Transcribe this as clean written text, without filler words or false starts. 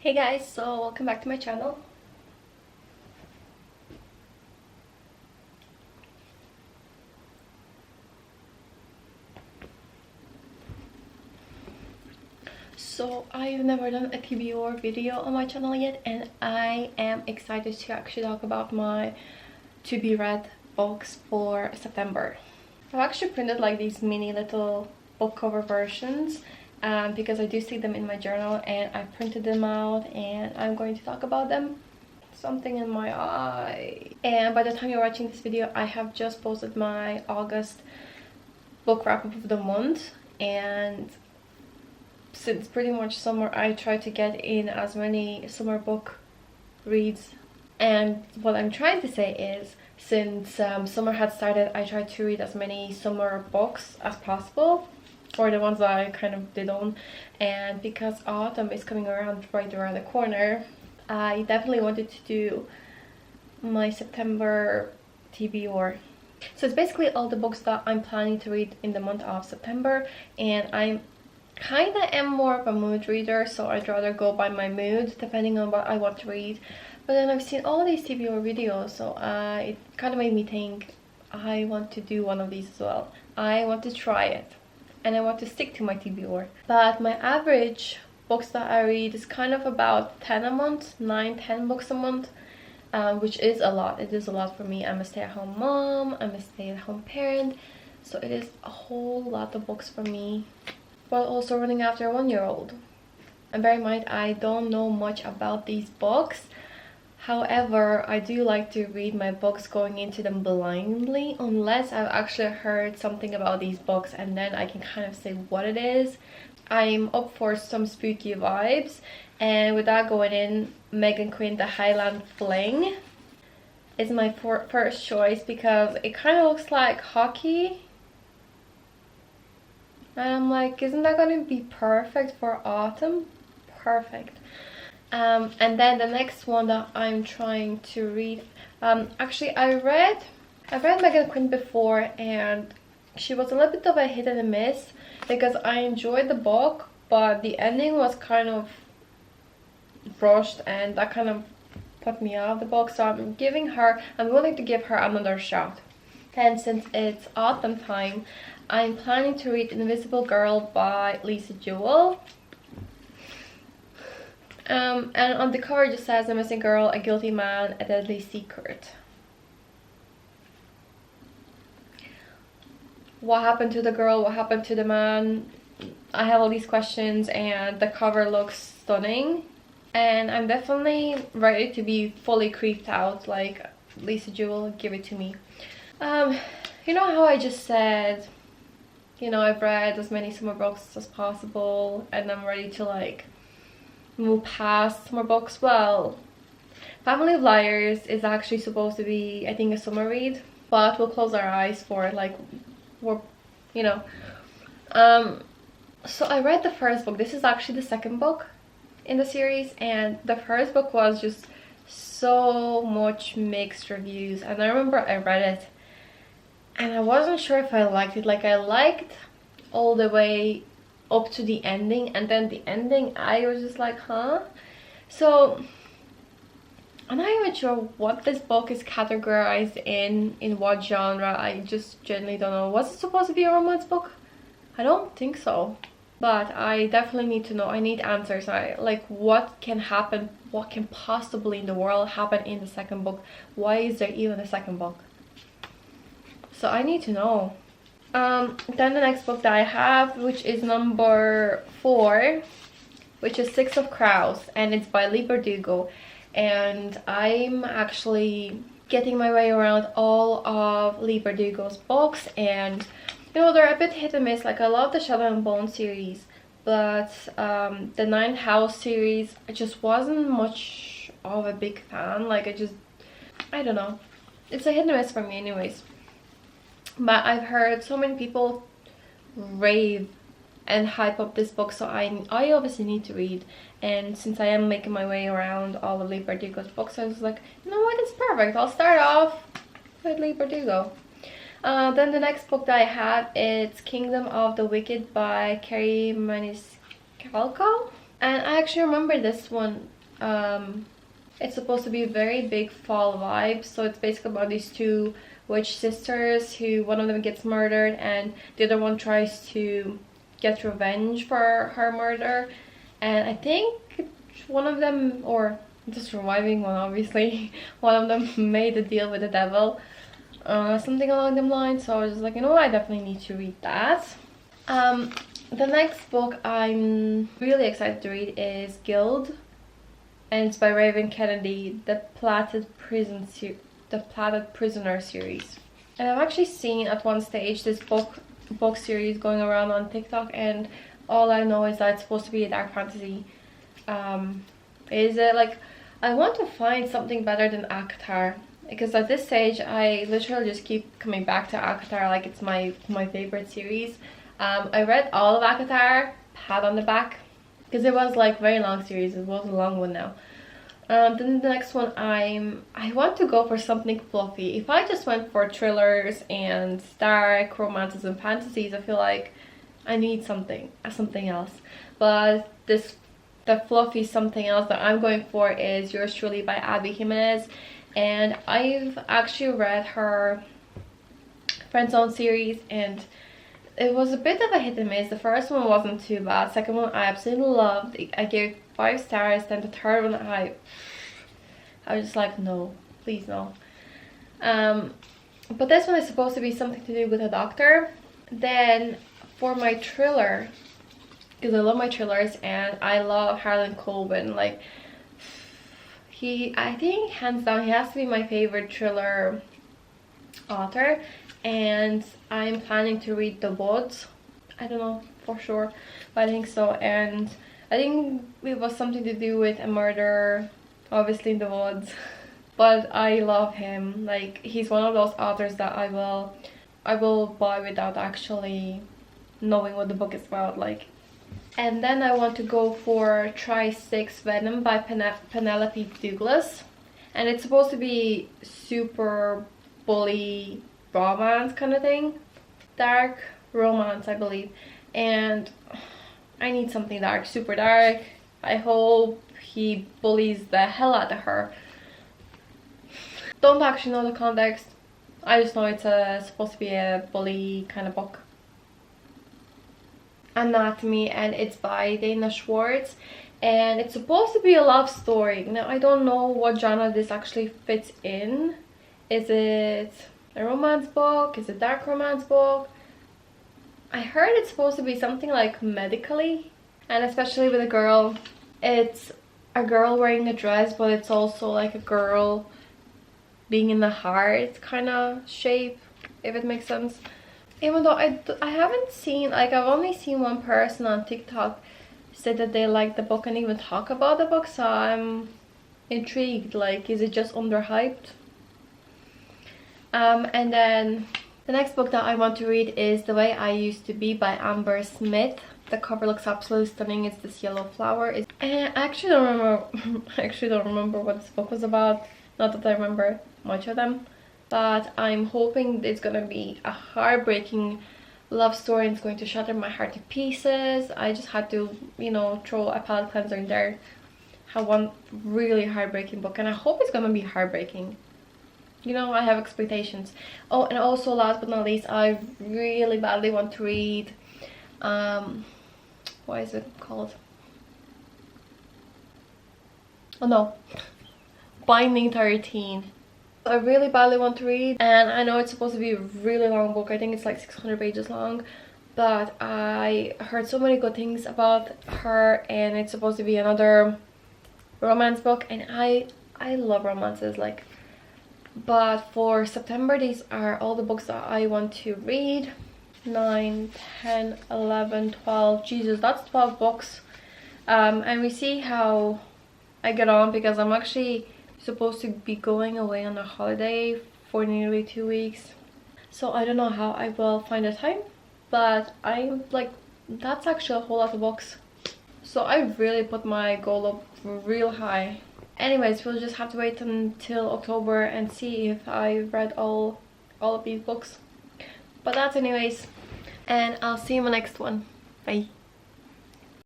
Hey guys, so welcome back to my channel. So I've never done a TBR video on my channel yet, and I am excited to actually talk about my to be read books for September. I've actually printed like these mini little book cover versions because I do see them in my journal, and I printed them out and I'm going to talk about them. Something in my eye. And by the time you're watching this video, I have just posted my August book wrap up of the month, and since pretty much summer, I try to get in as many summer book reads. And what I'm trying to say is, since summer had started, I tried to read as many summer books as possible, or the ones that I kind of did on. And because autumn is coming around right around the corner, I definitely wanted to do my September TBR. So it's basically all the books that I'm planning to read in the month of September, and I'm kind of am more of a mood reader, so I'd rather go by my mood depending on what I want to read. But then I've seen all these TBR videos, so it kind of made me think I want to do one of these as well. I want to try it, and I want to stick to my TBR. But my average books that I read is kind of about 10 a month, 9-10 books a month, which is a lot. It is a lot for me. I'm a stay-at-home mom, I'm a stay-at-home parent, so it is a whole lot of books for me, while also running after a 1-year-old. And bear in mind, I don't know much about these books. However, I do like to read my books going into them blindly, unless I've actually heard something about these books, and then I can kind of say what it is. I'm up for some spooky vibes, and with that going in, Megan Quinn, The Highland Fling is my first choice because it kind of looks like hockey. And I'm like, isn't that going to be perfect for autumn? Perfect. And then the next one that I'm trying to read, actually I read Megan Quinn before, and she was a little bit of a hit and a miss because I enjoyed the book, but the ending was kind of rushed, and that kind of put me out of the book. So I'm willing to give her another shot. And since it's autumn time, I'm planning to read Invisible Girl by Lisa Jewell. And on the cover it just says a missing girl, a guilty man, a deadly secret. What happened to the girl? What happened to the man? I have all these questions, and the cover looks stunning. And I'm definitely ready to be fully creeped out. Like, Lisa Jewell, give it to me. You know how I just said, I've read as many summer books as possible, and I'm ready to like move past summer books. Well, Family of Liars is actually supposed to be, I think, a summer read, but we'll close our eyes for it, like, so I read the first book. This is actually the second book in the series, and the first book was just so much mixed reviews, and I remember I read it and I wasn't sure if I liked it. Like, I liked all the way up to the ending, and then the ending I was just like, huh? So I'm not even sure what this book is categorized in what genre. I just genuinely don't know. Was it supposed to be a romance book? I don't think so, but I definitely need to know. I need answers. Like, what can happen, what can possibly in the world happen in the second book? Why is there even a second book? So I need to know. Then the next book that I have, which is number 4, which is Six of Crows, and it's by Lee Bardugo. And I'm actually getting my way around all of Lee Bardugo's books, and they're a bit hit and miss. Like, I love the Shadow and Bone series, but the Ninth House series, I just wasn't much of a big fan. Like, I don't know, it's a hit and miss for me anyways. But I've heard so many people rave and hype up this book, so I obviously need to read. And since I am making my way around all of Lee Bardugo's books, I was like, you know what, it's perfect. I'll start off with Lee Bardugo. Then the next book that I have is Kingdom of the Wicked by Carrie Maniscalco. And I actually remember this one. It's supposed to be a very big fall vibe, so it's basically about these two witch sisters who one of them gets murdered and the other one tries to get revenge for her murder. And I think one of them, or the surviving one obviously, one of them made a deal with the devil, something along them lines. So I was just like, you know what, I definitely need to read that. The next book I'm really excited to read is Guild, and it's by Raven Kennedy, the Platted Prisoner series. And I've actually seen at one stage this book series going around on TikTok, and all I know is that it's supposed to be a dark fantasy. Is it like, I want to find something better than ACOTAR, because at this stage I literally just keep coming back to ACOTAR like it's my favorite series. I read all of ACOTAR, pat on the back, because it was like very long series. It was a long one now. Then the next one, I want to go for something fluffy. If I just went for thrillers and dark romances and fantasies, I feel like I need something else. But the fluffy something else that I'm going for is Yours Truly by Abby Jimenez, and I've actually read her Friend Zone series, and it was a bit of a hit and miss. The first one wasn't too bad. Second one I absolutely loved. I gave 5 stars. Then the third one I was just like, no, please no. But this one is supposed to be something to do with a doctor. Then for my thriller, because I love my thrillers and I love Harlan Coben, like I think hands down he has to be my favorite thriller author, and I'm planning to read The Woods. I don't know for sure, but I think so. And I think it was something to do with a murder, obviously in The Woods. But I love him. Like, he's one of those authors that I will buy without actually knowing what the book is about. Like, and then I want to go for Try 6 Venom by Penelope Douglas, and it's supposed to be super bully romance kind of thing, dark romance I believe, and I need something dark, super dark. I hope he bullies the hell out of her. Don't actually know the context, I just know it's supposed to be a bully kind of book. Anatomy, and it's by Dana Schwartz, and it's supposed to be a love story. Now I don't know what genre this actually fits in. Is it a romance book? Is it a dark romance book? I heard it's supposed to be something like medically, and especially with a girl. It's a girl wearing a dress, but it's also like a girl being in the heart kind of shape, if it makes sense. Even though I haven't seen, like, I've only seen one person on TikTok say that they like the book and even talk about the book, so I'm intrigued. Like, is it just underhyped? And then the next book that I want to read is The Way I Used to Be by Amber Smith. The cover looks absolutely stunning. It's this yellow flower. And I actually don't remember. I actually don't remember what this book was about. Not that I remember much of them, but I'm hoping it's gonna be a heartbreaking love story and it's going to shatter my heart to pieces. I just had to, you know, throw a palate cleanser in there. Have one really heartbreaking book, and I hope it's gonna be heartbreaking. You know, I have expectations. Oh, and also last but not least, I really badly want to read what is it called? Oh no, Binding 13. I really badly want to read, and I know it's supposed to be a really long book. I think it's like 600 pages long, but I heard so many good things about her, and it's supposed to be another romance book, and I love romances, like. But for September, these are all the books that I want to read. 9, 10, 11, 12. Jesus, that's 12 books. And we see how I get on, because I'm actually supposed to be going away on a holiday for nearly 2 weeks. So I don't know how I will find the time, but I'm like, that's actually a whole lot of books. So I really put my goal up real high. Anyways, we'll just have to wait until October and see if I read all of these books. But that's anyways, and I'll see you in my next one. Bye.